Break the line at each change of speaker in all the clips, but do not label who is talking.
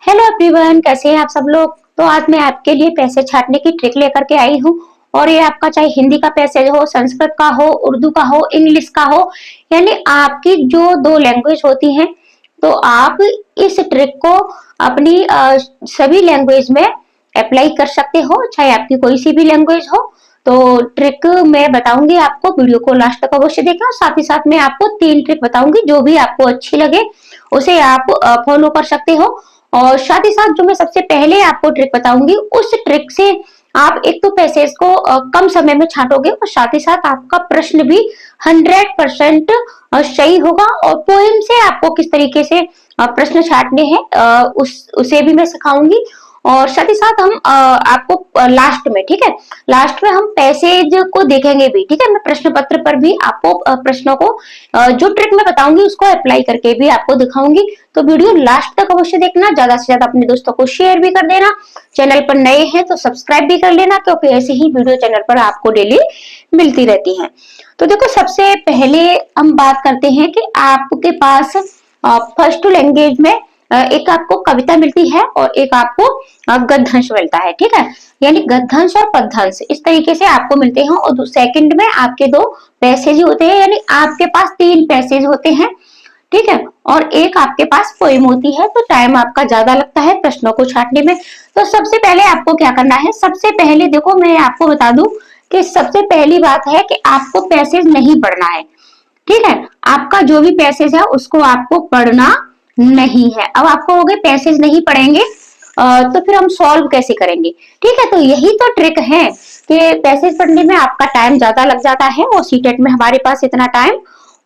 Hello everyone, कैसे हैं आप सब लोग। तो आज मैं आपके लिए पैसे छाटने की ट्रिक लेकर के आई हूँ। और ये आपका चाहे हिंदी का पैसेज हो, संस्कृत का हो, उर्दू का हो, इंग्लिश का हो, यानी आपकी जो दो लैंग्वेज होती हैं, तो आप इस ट्रिक को अपनी सभी लैंग्वेज में अप्लाई कर सकते हो, चाहे आपकी कोई सी भी लैंग्वेज हो। तो ट्रिक मैं बताऊंगी आपको, वीडियो को लास्ट तक अवश्य देखना। और साथ ही साथ मैं आपको 3 ट्रिक बताऊंगी, जो भी आपको अच्छी लगे उसे आप फॉलो कर सकते हो। और साथ ही साथ जो मैं सबसे पहले आपको ट्रिक बताऊंगी, उस ट्रिक से आप एक तो पैसेज को कम समय में छांटोगे, और साथ ही साथ आपका प्रश्न भी 100% सही होगा। और पोएम से आपको किस तरीके से प्रश्न छांटने हैं उसे भी मैं सिखाऊंगी। और साथ ही साथ हम आपको लास्ट में, ठीक है, लास्ट में हम पैसेज को देखेंगे भी, ठीक है। मैं प्रश्न पत्र पर भी आपको प्रश्नों को जो ट्रिक मैं बताऊंगी उसको अप्लाई करके भी आपको दिखाऊंगी। तो वीडियो लास्ट तक अवश्य देखना, ज्यादा से ज्यादा अपने दोस्तों को शेयर भी कर देना। चैनल पर नए हैं तो सब्सक्राइब भी कर लेना, क्योंकि ऐसे ही वीडियो चैनल पर आपको डेली मिलती रहती है। तो देखो, सबसे पहले हम बात करते हैं कि आपके पास फर्स्ट लैंग्वेज में एक आपको कविता मिलती है और एक आपको गद्यांश मिलता है, ठीक है। यानी गद्यांश और पद्यांश इस तरीके से आपको मिलते हैं। और सेकंड में आपके 2 पैसेज होते हैं, यानी आपके पास 3 पैसेज होते हैं, ठीक है। और एक आपके पास पोएम होती है। तो टाइम आपका ज्यादा लगता है प्रश्नों को छांटने में। तो सबसे पहले आपको क्या करना है, सबसे पहले देखो मैं आपको बता दूं कि सबसे पहली बात है कि आपको पैसेज नहीं पढ़ना है, ठीक है। आपका जो भी पैसेज है उसको आपको पढ़ना नहीं है। अब आपको हो गए पैसेज नहीं पढ़ेंगे तो फिर हम सॉल्व कैसे करेंगे, ठीक है। तो यही तो ट्रिक है कि पैसेज पढ़ने में आपका टाइम ज्यादा लग जाता है और सीटेट में हमारे पास इतना टाइम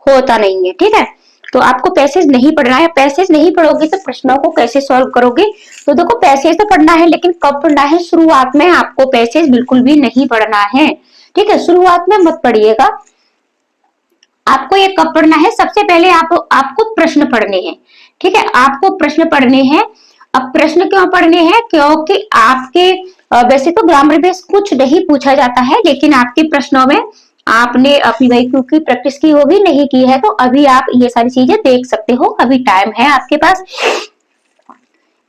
होता नहीं है, ठीक है। तो आपको पैसेज नहीं पढ़ना है। पैसेज नहीं पढ़ोगे तो प्रश्नों को कैसे सॉल्व करोगे। तो देखो, पैसेज तो पढ़ना है, लेकिन कब पढ़ना है, शुरुआत में आपको पैसेज बिल्कुल भी नहीं पढ़ना है, ठीक है। शुरुआत में मत पढ़िएगा। आपको ये कब पढ़ना है, सबसे पहले आपको प्रश्न पढ़ने हैं, ठीक है। आपको प्रश्न पढ़ने हैं। अब प्रश्न क्यों पढ़ने हैं, क्योंकि आपके वैसे तो ग्रामर बेस कुछ नहीं पूछा जाता है, लेकिन आपके प्रश्नों में आपने अपनी वाइक्यू की प्रैक्टिस की होगी, नहीं की है तो अभी आप ये सारी चीजें देख सकते हो, अभी टाइम है आपके पास।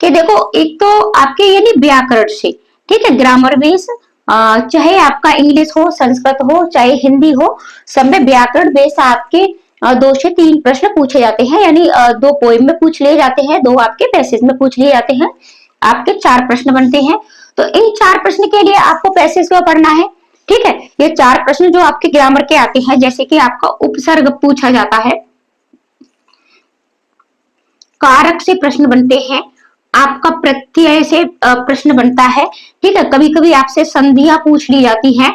कि देखो, एक तो आपके यानी व्याकरण से, ठीक है, ग्रामर बेस चाहे आपका इंग्लिश हो, संस्कृत हो, चाहे हिंदी हो, सब में व्याकरण बेस आपके 2 से 3 प्रश्न पूछे जाते हैं। यानी 2 पोएम में पूछ लिए जाते हैं, 2 आपके पैसेज में पूछ लिए जाते हैं, आपके 4 प्रश्न बनते हैं। तो इन 4 प्रश्न के लिए आपको पैसेज क्यों पढ़ना है, ठीक है। ये 4 प्रश्न जो आपके ग्रामर के आते हैं, जैसे कि आपका उपसर्ग पूछा जाता है, कारक से प्रश्न बनते हैं, आपका प्रत्यय से प्रश्न बनता है, ठीक है। कभी कभी आपसे संधियां पूछ ली जाती हैं,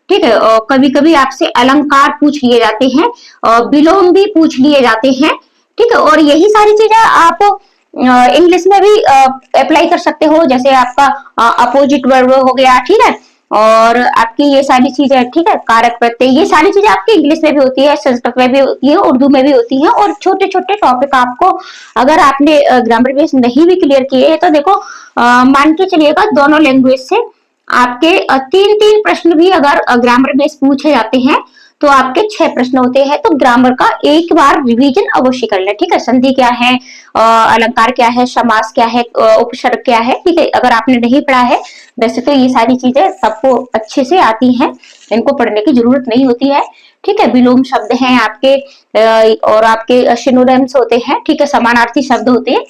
ठीक है। और कभी कभी आपसे अलंकार पूछ लिए जाते हैं, और विलोम भी पूछ लिए जाते हैं, ठीक है। और यही सारी चीजें आप इंग्लिश में भी अप्लाई कर सकते हो, जैसे आपका अपोजिट वर्ब हो गया, ठीक है। और आपकी ये सारी चीजें, ठीक है, कारक प्रत्यय, ये सारी चीजें आपकी इंग्लिश में भी होती है, संस्कृत में भी होती है, उर्दू में भी होती है। और छोटे छोटे टॉपिक आपको, अगर आपने ग्रामर बेस नहीं भी क्लियर किए तो देखो, मान के चलिएगा दोनों लैंग्वेज से आपके 3-3 प्रश्न भी अगर ग्रामर बेस पूछे जाते हैं तो आपके 6 प्रश्न होते हैं। तो ग्रामर का एक बार रिवीजन अवश्य कर ले, ठीक है। संधि क्या है, अलंकार क्या है, समास क्या है, उपसर्ग क्या है, ठीक है। अगर आपने नहीं पढ़ा है, वैसे तो ये सारी चीजें सबको अच्छे से आती हैं, इनको पढ़ने की जरूरत नहीं होती है, ठीक है। विलोम शब्द हैं आपके, और आपके सिनोनिम्स होते हैं, ठीक है, समानार्थी शब्द होते हैं,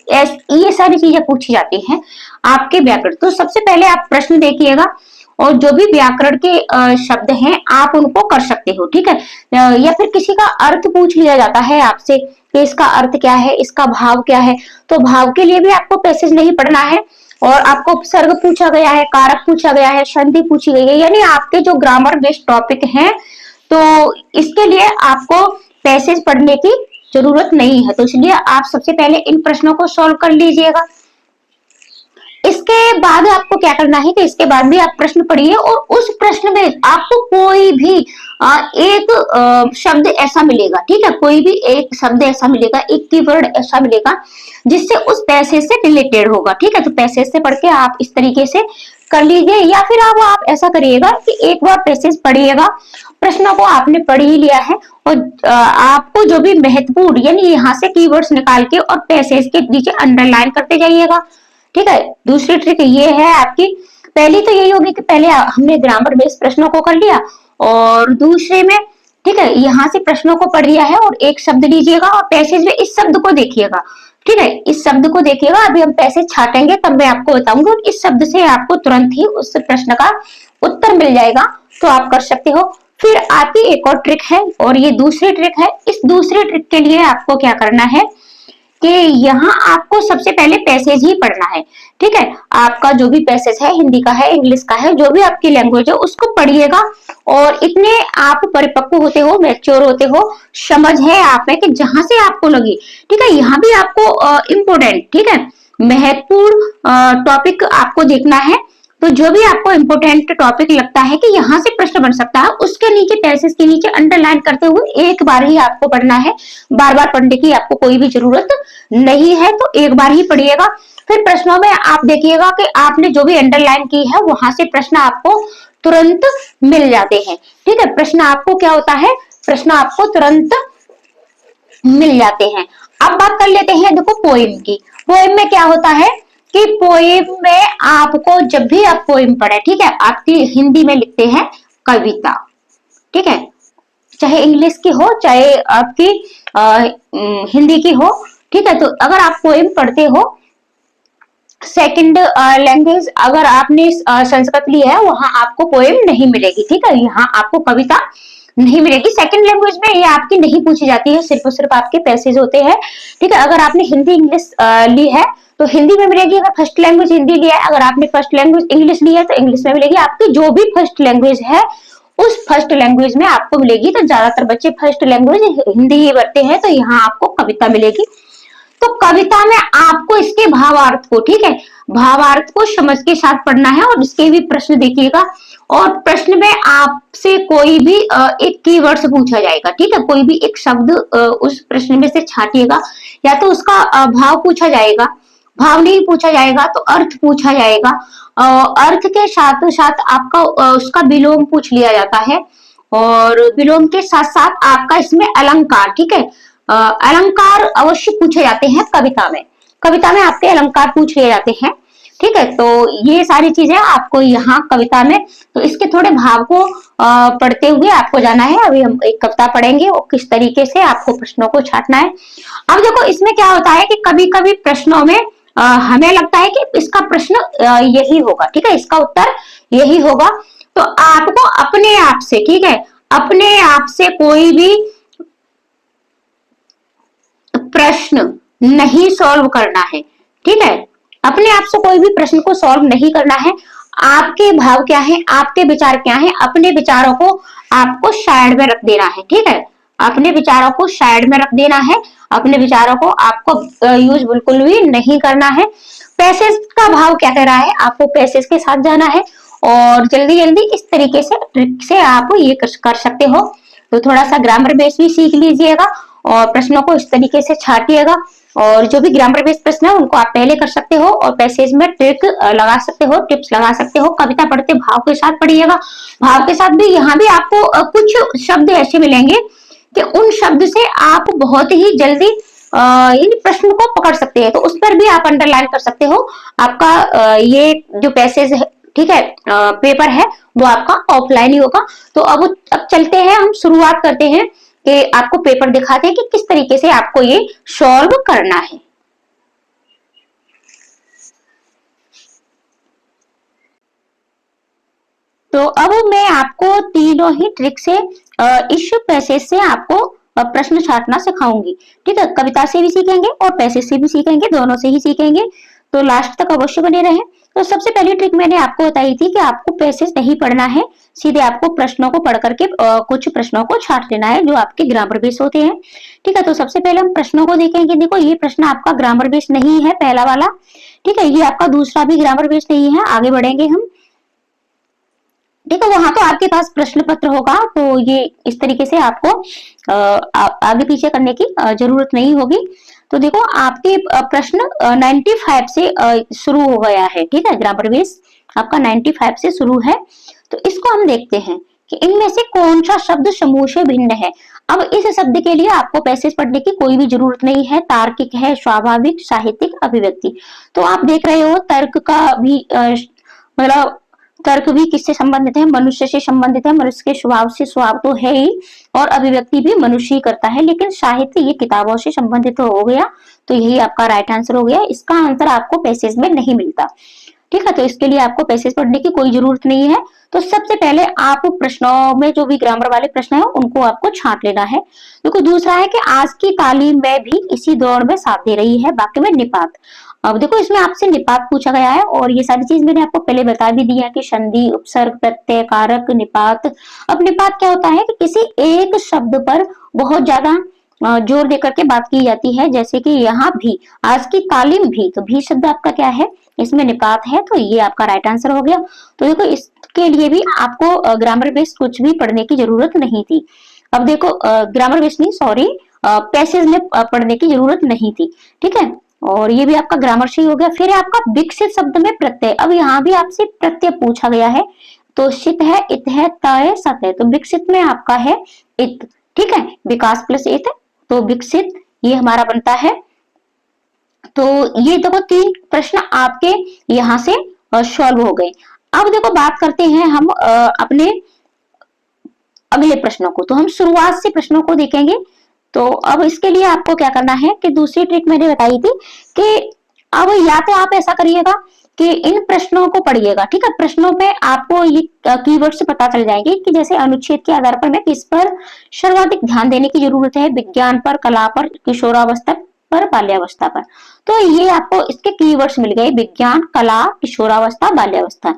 ये सारी चीजें पूछी जाती हैं आपके व्याकरण। तो सबसे पहले आप प्रश्न देखिएगा, और जो भी व्याकरण के शब्द हैं आप उनको कर सकते हो, ठीक है। या फिर किसी का अर्थ पूछ लिया जाता है आपसे कि इसका अर्थ क्या है, इसका भाव क्या है, तो भाव के लिए भी आपको पैसेज नहीं पढ़ना है। और आपको उपसर्ग पूछा गया है, कारक पूछा गया है, संधि पूछी गई है, यानी आपके जो ग्रामर बेस्ड टॉपिक हैं, तो इसके लिए आपको पैसेज पढ़ने की जरूरत नहीं है। तो इसलिए आप सबसे पहले इन प्रश्नों को सॉल्व कर लीजिएगा। इसके बाद आपको क्या करना है कि इसके बाद भी आप प्रश्न पढ़िए, और उस प्रश्न में आपको कोई भी एक शब्द ऐसा मिलेगा, ठीक है, कोई भी एक शब्द ऐसा मिलेगा, एक कीवर्ड ऐसा मिलेगा जिससे उस पैसेज से रिलेटेड होगा, ठीक है। तो पैसेज से पढ़ के आप इस तरीके से कर लीजिए, या फिर आप ऐसा करिएगा कि एक बार पैसेज पढ़िएगा, प्रश्नों को आपने पढ़ ही लिया है, और आपको जो भी महत्वपूर्ण, यानी यहाँ से कीवर्ड्स निकाल के और पैसेज के नीचे अंडरलाइन करते जाइएगा, ठीक है। दूसरी ट्रिक ये है आपकी, पहली तो यही होगी कि पहले हमने ग्रामर बेस्ड प्रश्नों को कर लिया, और दूसरे में ठीक है यहाँ से प्रश्नों को पढ़ लिया है और एक शब्द लीजिएगा और पैसेज में इस शब्द को देखिएगा। ठीक है, इस शब्द को देखिएगा, अभी हम पैसेज छाटेंगे तब मैं आपको बताऊंगी, और इस शब्द से आपको तुरंत ही उस प्रश्न का उत्तर मिल जाएगा, तो आप कर सकते हो। फिर आपकी एक और ट्रिक है, और ये दूसरी ट्रिक है। इस दूसरी ट्रिक के लिए आपको क्या करना है कि यहाँ आपको सबसे पहले पैसेज ही पढ़ना है। ठीक है, आपका जो भी पैसेज है, हिंदी का है, इंग्लिश का है, जो भी आपकी लैंग्वेज है उसको पढ़िएगा, और इतने आप परिपक्व होते हो, मैच्योर होते हो, समझ है आप में कि जहां से आपको लगी, ठीक है, यहाँ भी आपको इम्पोर्टेंट, ठीक है, महत्वपूर्ण टॉपिक आपको देखना है। तो जो भी आपको इम्पोर्टेंट टॉपिक लगता है कि यहाँ से प्रश्न बन सकता है, उसके नीचे पैसेज के नीचे अंडरलाइन करते हुए एक बार ही आपको पढ़ना है, बार बार पढ़ने की आपको कोई भी जरूरत नहीं है, तो एक बार ही पढ़िएगा। फिर प्रश्नों में आप देखिएगा कि आपने जो भी अंडरलाइन की है वहां से प्रश्न आपको तुरंत मिल जाते हैं। ठीक है, प्रश्न आपको क्या होता है, प्रश्न आपको तुरंत मिल जाते हैं। अब बात कर लेते हैं देखो पोएम की। पोएम में क्या होता है कि पोएम में आपको जब भी आप पोएम पढ़े, ठीक है, आपकी हिंदी में लिखते हैं कविता, ठीक है, चाहे इंग्लिश की हो चाहे आपकी हिंदी की हो, ठीक है। तो अगर आप पोएम पढ़ते हो सेकंड लैंग्वेज, अगर आपने संस्कृत ली है, वहां आपको पोएम नहीं मिलेगी, ठीक है, यहाँ आपको कविता नहीं मिलेगी। सेकंड लैंग्वेज में ये आपकी नहीं पूछी जाती है, सिर्फ और सिर्फ आपके पैसेज होते हैं। ठीक है, अगर आपने हिंदी इंग्लिश ली है तो हिंदी में मिलेगी, अगर फर्स्ट लैंग्वेज हिंदी लिया है, अगर आपने फर्स्ट लैंग्वेज इंग्लिश ली है तो इंग्लिश में मिलेगी। आपकी जो भी फर्स्ट लैंग्वेज है उस फर्स्ट लैंग्वेज में आपको मिलेगी। तो ज्यादातर बच्चे फर्स्ट लैंग्वेज हिंदी ही पढ़ते हैं, तो यहाँ आपको कविता मिलेगी। तो कविता में आपको इसके भावार्थ को, ठीक है, भावार्थ को समझ के साथ पढ़ना है, और इसके भी प्रश्न देखिएगा, और प्रश्न में आपसे कोई भी एक कीवर्ड से पूछा जाएगा, ठीक है, कोई भी एक शब्द उस प्रश्न में से छाटिएगा, या तो उसका भाव पूछा जाएगा, भाव नहीं पूछा जाएगा तो अर्थ पूछा जाएगा, अर्थ के साथ साथ आपका उसका विलोम पूछ लिया जाता है, और विलोम के साथ साथ आपका इसमें अलंकार, ठीक है, अलंकार अवश्य पूछे जाते हैं कविता में। कविता में आपके अलंकार पूछ लिए जाते हैं, ठीक है। तो ये सारी चीजें आपको यहाँ कविता में, तो इसके थोड़े भाव को पढ़ते हुए आपको जाना है। अभी हम एक कविता पढ़ेंगे और किस तरीके से आपको प्रश्नों को छाटना है। अब देखो इसमें क्या होता है कि कभी कभी प्रश्नों में हमें लगता है कि इसका प्रश्न यही होगा, ठीक है, इसका उत्तर यही होगा। तो आपको अपने आप से, ठीक है, अपने आप से कोई भी प्रश्न नहीं सॉल्व करना है, ठीक है, अपने आप से कोई भी प्रश्न को सॉल्व नहीं करना है। आपके भाव क्या है, आपके विचार क्या है, अपने विचारों को आपको साइड में रख देना है, ठीक है, अपने विचारों को साइड में रख देना है, अपने विचारों को आपको यूज बिल्कुल भी नहीं करना है। पैसेज का भाव क्या कह रहा है, आपको पैसेज के साथ जाना है, और जल्दी जल्दी इस तरीके से ट्रिक से आप ये कर सकते हो। तो थोड़ा सा ग्रामर बेस भी सीख लीजिएगा, और प्रश्नों को इस तरीके से छाटिएगा, और जो भी ग्रामर बेस्ड प्रश्न है उनको आप पहले कर सकते हो, और पैसेज में ट्रिक लगा सकते हो, टिप्स लगा सकते हो। कविता पढ़ते भाव के साथ पढ़िएगा, भाव के साथ भी यहाँ भी आपको कुछ शब्द ऐसे मिलेंगे कि उन शब्द से आप बहुत ही जल्दी इन प्रश्न को पकड़ सकते हैं, तो उस पर भी आप अंडरलाइन कर सकते हो। आपका ये जो पैसेज है, ठीक है, पेपर है, वो आपका ऑफलाइन ही होगा। तो अब चलते हैं, हम शुरुआत करते हैं कि आपको पेपर दिखाते हैं कि किस तरीके से आपको ये सॉल्व करना है। तो अब मैं आपको तीनों ही ट्रिक से इस पैसेज से आपको प्रश्न छाटना सिखाऊंगी, ठीक है, कविता से भी सीखेंगे और पैसेज से भी सीखेंगे, दोनों से ही सीखेंगे, तो लास्ट तक अवश्य बने रहें। तो सबसे पहली ट्रिक मैंने आपको बताई थी कि आपको पैसेज नहीं पढ़ना है, सीधे आपको प्रश्नों को पढ़ करके कुछ प्रश्नों को छाट लेना है जो आपके ग्रामर बेस होते हैं, ठीक है। तो सबसे पहले हम प्रश्नों को देखेंगे। देखो ये प्रश्न आपका ग्रामर बेस नहीं है, पहला वाला, ठीक है, ये आपका दूसरा भी ग्रामर बेस नहीं है। आगे बढ़ेंगे हम, ठीक है, वहां तो आपके पास प्रश्न पत्र होगा, तो ये इस तरीके से आपको आगे पीछे करने की जरूरत नहीं होगी। तो देखो आपके प्रश्न 95 से शुरू हो गया है, ठीक है, ग्रामर बेस आपका 95 से शुरू है। तो इसको हम देखते हैं कि इनमें से कौन सा शब्द समूह से भिन्न है। अब इस शब्द के लिए आपको पैसेज पढ़ने की कोई भी जरूरत नहीं है। तार्किक है, स्वाभाविक, साहित्यिक, अभिव्यक्ति। तो आप देख रहे हो तर्क का भी मतलब तर्क भी किससे संबंधित है, मनुष्य से संबंधित है, मनुष्य के स्वभाव से, स्वभाव तो है ही, और अभिव्यक्ति भी मनुष्य ही करता है। लेकिन साहित्य ये किताबों से संबंधित हो गया, तो यही आपका राइट आंसर हो गया। इसका आंसर आपको पैसेज में नहीं मिलता, ठीक है। तो इसके लिए आपको पैसेज पढ़ने की कोई जरूरत नहीं है। तो सबसे पहले आप प्रश्नों में जो भी ग्रामर वाले प्रश्न है उनको आपको छांट लेना है। देखो दूसरा है कि आज की तालीम में भी इसी दौर में साथ दे रही है वाक्य में निपात। अब देखो इसमें आपसे निपात पूछा गया है, और ये सारी चीज मैंने आपको पहले बता भी दी है कि संधि, उपसर्ग, प्रत्यय, कारक, निपात। अब निपात क्या होता है कि किसी एक शब्द पर बहुत ज्यादा जोर देकर के बात की जाती है, जैसे कि यहाँ भी, आज की तालीम भी, तो भी शब्द आपका क्या है, इसमें निपात है, तो ये आपका राइट आंसर हो गया। तो देखो इसके लिए भी आपको ग्रामर बेस्ड कुछ भी पढ़ने की जरूरत नहीं थी। अब देखो ग्रामर बेस्ड नहीं, सॉरी, पैसेज में पढ़ने की जरूरत नहीं थी, ठीक है। और ये भी आपका ग्रामर से ही हो गया। फिर आपका विकसित शब्द में प्रत्यय। अब यहाँ भी आपसे प्रत्यय पूछा गया है, तो शित है, इत है, त है, सत है। तो विकसित में आपका है इत, ठीक है, विकास प्लस इत, तो विकसित ये हमारा बनता है। तो ये देखो 3 प्रश्न आपके यहाँ से सॉल्व हो गए। अब देखो बात करते हैं हम अपने अगले प्रश्नों को। तो हम शुरुआत से प्रश्नों को देखेंगे। तो अब इसके लिए आपको क्या करना है कि दूसरी ट्रिक मैंने बताई थी कि अब या तो आप ऐसा करिएगा कि इन प्रश्नों को पढ़िएगा, ठीक है। प्रश्नों पे आपको ये कीवर्ड से पता चल जाएंगे कि जैसे अनुच्छेद के आधार पर मैं किस पर सर्वाधिक ध्यान देने की जरूरत है, विज्ञान पर, कला पर, किशोरावस्था पर, बाल्यावस्था पर। तो ये आपको इसके कीवर्ड्स मिल गए, विज्ञान, कला, किशोरावस्था, बाल्यावस्था,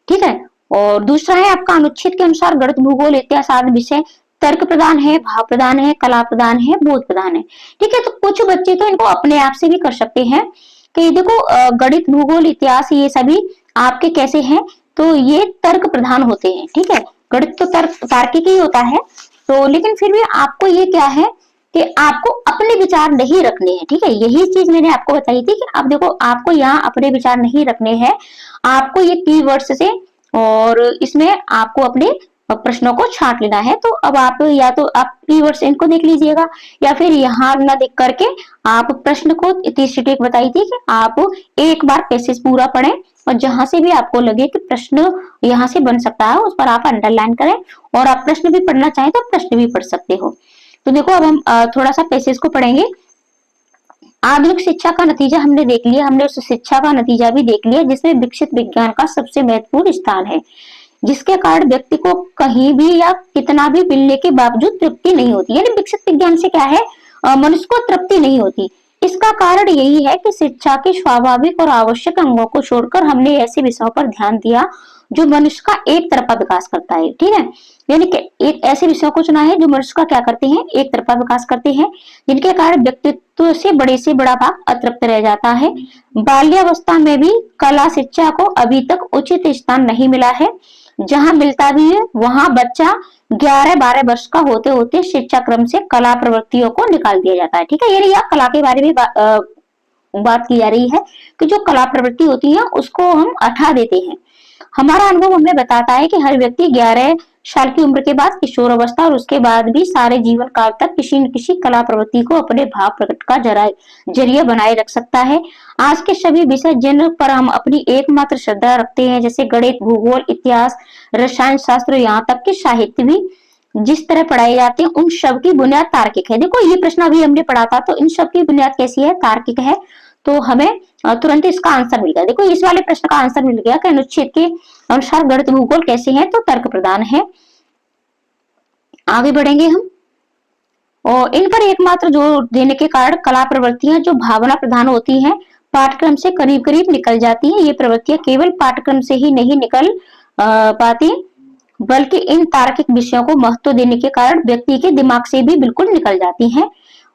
ठीक है। और दूसरा है आपका अनुच्छेद के अनुसार गणित, भूगोल, इतिहास आदि विषय तर्क प्रदान है, भाव प्रदान है, कला प्रदान है, बोध प्रदान है, ठीक है। तो कुछ बच्चे तो इनको अपने आप से भी कर सकते हैं कि देखो गणित, भूगोल, इतिहास ये सभी आपके कैसे हैं, तो ये तर्क प्रधान होते हैं, ठीक है। गणित तो तार्किक ही होता है, तो लेकिन फिर भी आपको ये क्या है कि आपको अपने विचार नहीं रखने हैं, ठीक है। यही चीज मैंने आपको बताई थी कि अब देखो आपको यहाँ अपने विचार नहीं रखने हैं, आपको ये कीवर्ड्स से और इसमें आपको अपने प्रश्नों को छांट लेना है। तो अब आप या तो आप कीवर्ड्स इनको देख लीजिएगा, या फिर यहाँ ना देख करके आप प्रश्न को, तीसरी ट्रिक बताई थी कि आप एक बार पैसेज पूरा पढ़ें, और जहां से भी आपको लगे कि प्रश्न यहाँ से बन सकता है उस पर आप अंडरलाइन करें, और आप प्रश्न भी पढ़ना चाहें तो प्रश्न भी पढ़ सकते हो। तो देखो अब हम थोड़ा सा पैसेज को पढ़ेंगे। आधुनिक शिक्षा का नतीजा हमने देख लिया, हमने उस शिक्षा का नतीजा भी देख लिया जिसमें विकसित विज्ञान का सबसे महत्वपूर्ण स्थान है, जिसके कारण व्यक्ति को कहीं भी या कितना भी मिलने के बावजूद तृप्ति नहीं होती। यानी विकसित विज्ञान से क्या है, मनुष्य को तृप्ति नहीं होती। इसका कारण यही है कि शिक्षा के स्वाभाविक और आवश्यक अंगों को छोड़कर हमने ऐसे विषयों पर ध्यान दिया जो मनुष्य का एक तरफा विकास करता है, ठीक है। यानी कि एक ऐसे विषयों को चुना है जो मनुष्य का क्या करते हैं, एक तरफा विकास करते हैं, जिनके कारण व्यक्तित्व से बड़ा भाग अतृप्त रह जाता है। बाल्यावस्था में भी कला शिक्षा को अभी तक उचित स्थान नहीं मिला है। जहां मिलता भी है वहां बच्चा 11-12 वर्ष का होते होते शिक्षा क्रम से कला प्रवृत्तियों को निकाल दिया जाता है, ठीक है। यानी यहाँ कला के बारे में बात की जा रही है कि जो कला प्रवृत्ति होती है उसको हम हटा देते हैं। हमारा अनुभव हमें बताता है कि हर व्यक्ति 11 साल की उम्र के बाद किशोर अवस्था और उसके बाद भी सारे जीवन काल तक किसी न किसी कला प्रवृत्ति को अपने भाव प्रकट का जरिया बनाए रख सकता है। आज के सभी विषय जिन पर हम अपनी एकमात्र श्रद्धा रखते हैं, जैसे गणित, भूगोल, इतिहास, रसायन शास्त्र, यहाँ तक कि साहित्य भी जिस तरह पढ़ाए जाते हैं, उन सब की बुनियाद तार्किक है। देखो ये प्रश्न अभी हमने पढ़ा था, तो इन सब की बुनियाद कैसी है, तार्किक है। तो हमें तुरंत इसका आंसर मिल गया। देखो इस वाले प्रश्न का आंसर मिल गया कि अनुच्छेद के अनुसार गणित, भूगोल कैसे हैं, तो तर्क प्रदान है। आगे बढ़ेंगे हम, और इन पर एकमात्र जोर देने के कारण कला प्रवृत्तियां जो भावना प्रधान होती हैं पाठ्यक्रम से करीब करीब निकल जाती हैं। ये प्रवृत्तियां केवल पाठ्यक्रम से ही नहीं निकल पाती, बल्कि इन तार्किक विषयों को महत्व देने के कारण व्यक्ति के दिमाग से भी बिल्कुल निकल जाती हैं।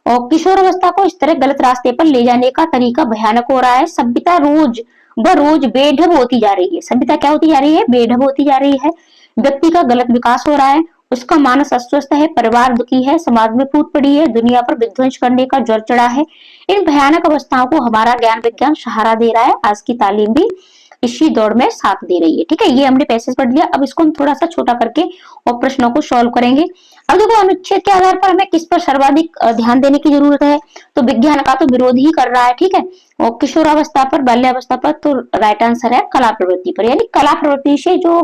और किशोर अवस्था को इस तरह गलत रास्ते पर ले जाने का तरीका भयानक हो रहा है। सभ्यता रोज ब रोज बेढब होती जा रही है। सभ्यता क्या होती जा रही है, बेढब होती जा रही है। व्यक्ति का गलत विकास हो रहा है, उसका मानस अस्वस्थ है, परिवार दुखी है, समाज में फूट पड़ी है, दुनिया पर विध्वंस करने का ज्वर चढ़ा है। इन भयानक अवस्थाओं को हमारा ज्ञान विज्ञान सहारा दे रहा है। आज की तालीम भी इसी दौड़ में साथ दे रही है। ठीक है, ये हमने पैसेज पढ़ लिया। अब इसको हम थोड़ा सा छोटा करके और प्रश्नों को सॉल्व करेंगे। अब देखो, अनुच्छेद के आधार पर हमें किस पर सर्वाधिक ध्यान देने की जरूरत है? तो विज्ञान का तो विरोध ही कर रहा है। ठीक है, और किशोरावस्था पर, बाल्यावस्था पर, तो राइट आंसर है कला प्रवृत्ति पर। यानी कला प्रवृत्ति से जो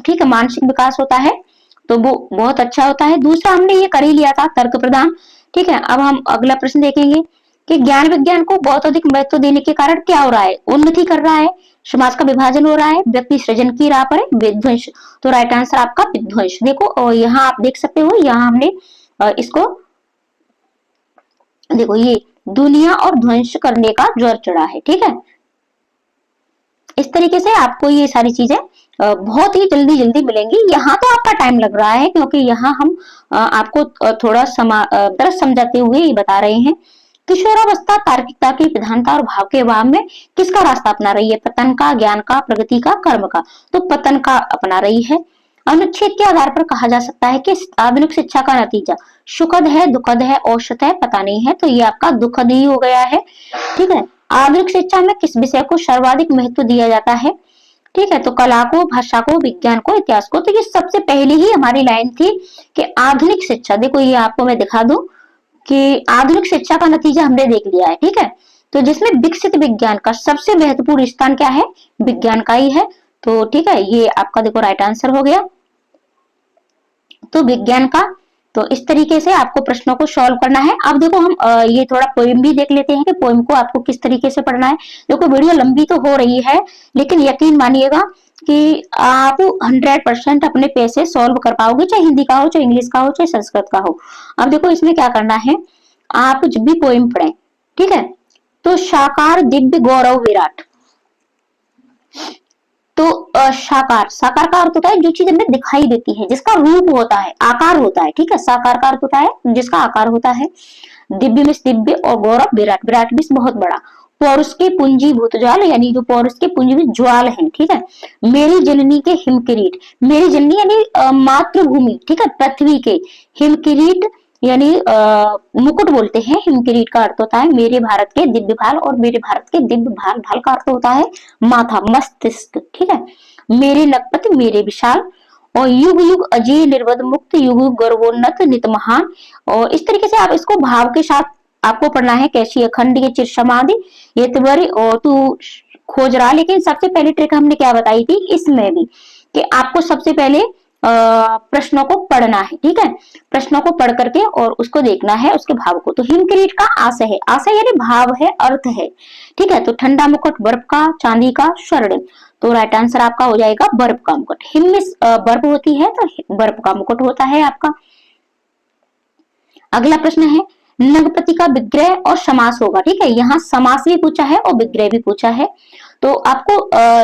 ठीक है मानसिक विकास होता है तो वो बहुत अच्छा होता है। दूसरा हमने ये कर ही लिया था, तर्क प्रदान। ठीक है, अब हम अगला प्रश्न देखेंगे कि ज्ञान विज्ञान को बहुत अधिक महत्व देने के कारण क्या हो रहा है? उन्नति कर रहा है, समाज का विभाजन हो रहा है, व्यक्ति सृजन की राह पर है, विध्वंस। तो राइट आंसर आपका विध्वंस। देखो, और यहाँ आप देख सकते हो, यहाँ हमने इसको देखो, ये दुनिया और ध्वंस करने का जोर चढ़ा है। ठीक है, इस तरीके से आपको ये सारी चीजें बहुत ही जल्दी जल्दी मिलेंगी। यहाँ तो आपका टाइम लग रहा है क्योंकि यहाँ हम आपको थोड़ा दरस समझाते हुए ये बता रहे हैं। किशोरावस्था तार्किकता की प्रधानता और भाव के अभाव में किसका रास्ता अपना रही है? पतन का, ज्ञान का, प्रगति का, कर्म का। तो पतन का अपना रही है। अनुच्छेद के आधार पर कहा जा सकता है कि आधुनिक शिक्षा का नतीजा सुखद है, दुखद है, औसत है, पता नहीं है। तो ये आपका दुखद ही हो गया है। ठीक है, आधुनिक शिक्षा में किस विषय को सर्वाधिक महत्व दिया जाता है? ठीक है, तो कला को, भाषा को, विज्ञान को, इतिहास को। तो ये सबसे पहले ही हमारी लाइन थी कि आधुनिक शिक्षा, देखो ये आपको मैं दिखा दूं कि आधुनिक शिक्षा का नतीजा हमने देख लिया है। ठीक है, तो जिसमें विकसित विज्ञान का सबसे महत्वपूर्ण स्थान क्या है? विज्ञान का ही है। तो ठीक है, ये आपका देखो राइट आंसर हो गया, तो विज्ञान का। तो इस तरीके से आपको प्रश्नों को सॉल्व करना है। अब देखो, हम ये थोड़ा पोएम भी देख लेते हैं कि पोएम को आपको किस तरीके से पढ़ना है। देखो, वीडियो लंबी तो हो रही है, लेकिन यकीन मानिएगा कि आप 100% अपने पैसे सॉल्व कर पाओगे, चाहे हिंदी का हो, चाहे इंग्लिश का हो, चाहे संस्कृत का हो। अब देखो, इसमें क्या करना है, आप जब भी पोएम पढ़ें, ठीक है, तो साकार, दिव्य, गौरव, विराट। तो साकार, साकार का अर्थ होता है जो चीज हमें दिखाई देती है, जिसका रूप होता है, आकार होता है। ठीक है, साकार का अर्थ होता है जिसका आकार होता है। दिव्य में दिव्य, और गौरव, विराट, विराट भी बहुत बड़ा। पौरुष के पुंजीभूत ज्वाल, यानी जो पौरुष के पुंजीभूत ज्वाल है। ठीक है, मेरी जननी के हिम किरीट, मेरी जननी यानी मातृभूमि, ठीक है, पृथ्वी के। हिम किरीट यानी मुकुट बोलते हैं। हिम किरीट का अर्थ होता है मेरे भारत के दिव्य भाल, और मेरे भारत के दिव्य भाल, भाल का अर्थ होता है माथा, मस्तिष्क। ठीक है, मेरे नगपति, मेरे विशाल, और युग युग अजय निर्वध मुक्त, युग युग गर्वोन्नत नित महान। और इस तरीके से आप इसको भाव के साथ आपको पढ़ना है। कैसी अखंड ये चिर समाधि, ये त्वरी और तू खोज रहा। लेकिन सबसे पहली ट्रिक हमने क्या बताई थी इसमें भी, कि आपको सबसे पहले प्रश्नों को पढ़ना है। ठीक है, प्रश्नों को पढ़ करके और उसको देखना है, उसके भाव को। तो हिम किरीट का आशय है, आशय यानी भाव है, अर्थ है। ठीक है, तो ठंडा मुकुट बर्फ का, चांदी का, स्वर्णिम। तो राइट आंसर आपका हो जाएगा बर्फ का मुकुट। हिम में बर्फ होती है तो बर्फ का मुकुट होता है आपका। अगला प्रश्न है, नगपति का विग्रह और समास होगा। ठीक है, यहाँ समास भी पूछा है और विग्रह भी पूछा है। तो आपको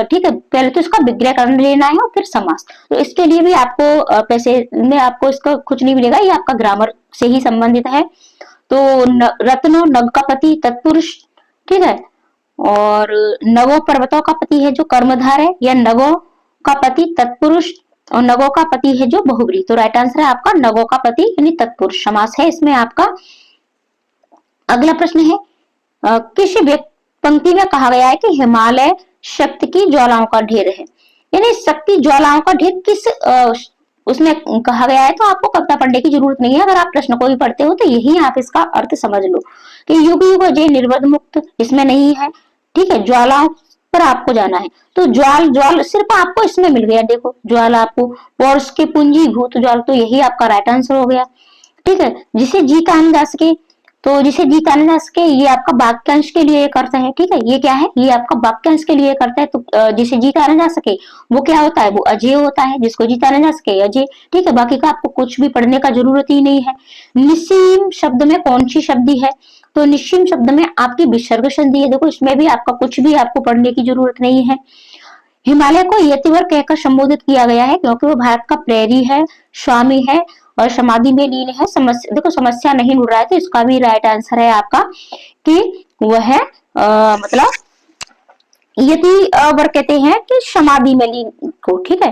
ठीक है, पहले तो इसका विग्रह कर लेना है और फिर समास। तो इसके लिए भी आपको पैसे में आपको इसका कुछ नहीं मिलेगा, ये आपका ग्रामर से ही संबंधित है। तो रत्नो, नग का पति, तत्पुरुष। ठीक है, और नगो पर्वतों का पति है जो कर्मधार है, या नगो का पति तत्पुरुष, और नगो का पति है जो बहुब्री। तो राइट आंसर है आपका नगो का पति यानी तत्पुरुष समास है इसमें आपका। अगला प्रश्न है, किस पंक्ति में कहा गया है कि हिमालय शक्ति की ज्वालाओं का ढेर है? यानी शक्ति ज्वालाओं का ढेर किस उसमें कहा गया है? तो आपको कविता पढ़ने की जरूरत नहीं है, अगर आप प्रश्न को भी पढ़ते हो तो यही आप इसका अर्थ समझ लो कि युग युग अजय निर्वध मुक्त, इसमें नहीं है। ठीक है, ज्वालाओं पर आपको जाना है। तो ज्वाल, ज्वाल सिर्फ आपको इसमें मिल गया। देखो, ज्वाल आपको पौरुष के पुंजी भूत ज्वाल, तो यही आपका राइट आंसर हो गया। ठीक है, जिसे जी कहा जा सके, तो जिसे जीता नहीं जा सके, ये आपका वाक्यांश के लिए एक अर्थ है। ठीक है, ये क्या है, ये आपका वाक्यांश के लिए एक अर्थ है। तो जिसे जीता नहीं जा सके वो क्या होता है, वो अजय होता है। जिसको जीता नहीं जा सके अजय। ठीक है, बाकी का आपको कुछ भी पढ़ने का जरूरत ही नहीं है। निस्सीम शब्द में कौन सी शब्दी है? तो निस्सीम शब्द में आपकी विसर्ग संधि है। देखो, इसमें भी आपका कुछ भी आपको पढ़ने की जरूरत नहीं है। हिमालय को यतिवर कहकर संबोधित किया गया है क्योंकि वो भारत का प्रेरी है, स्वामी है और समाधि में लीन है। समस्या, देखो समस्या नहीं ढूंढ रहा है, तो इसका भी राइट आंसर है आपका कि वह मतलब यति वर कहते हैं कि समाधि में लीन को। ठीक है,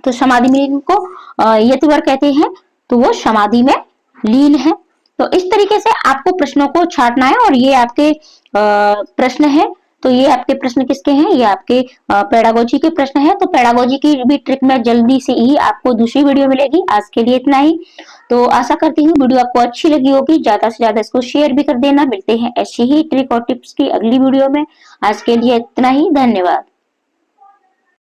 तो समाधि में लीन को यतिवर कहते हैं, तो वो समाधि में लीन है। तो इस तरीके से आपको प्रश्नों को छांटना है और ये आपके प्रश्न है। तो तो ये आपके प्रश्न किसके हैं, ये आपके पेडागोजी के प्रश्न है। तो पेडागोजी की भी ट्रिक में जल्दी से ही आपको दूसरी वीडियो मिलेगी। आज के लिए इतना ही। तो आशा करती हूँ वीडियो आपको अच्छी लगी होगी, ज्यादा से ज्यादा इसको शेयर भी कर देना। मिलते हैं ऐसी ही ट्रिक और टिप्स की अगली वीडियो में। आज के लिए इतना ही, धन्यवाद।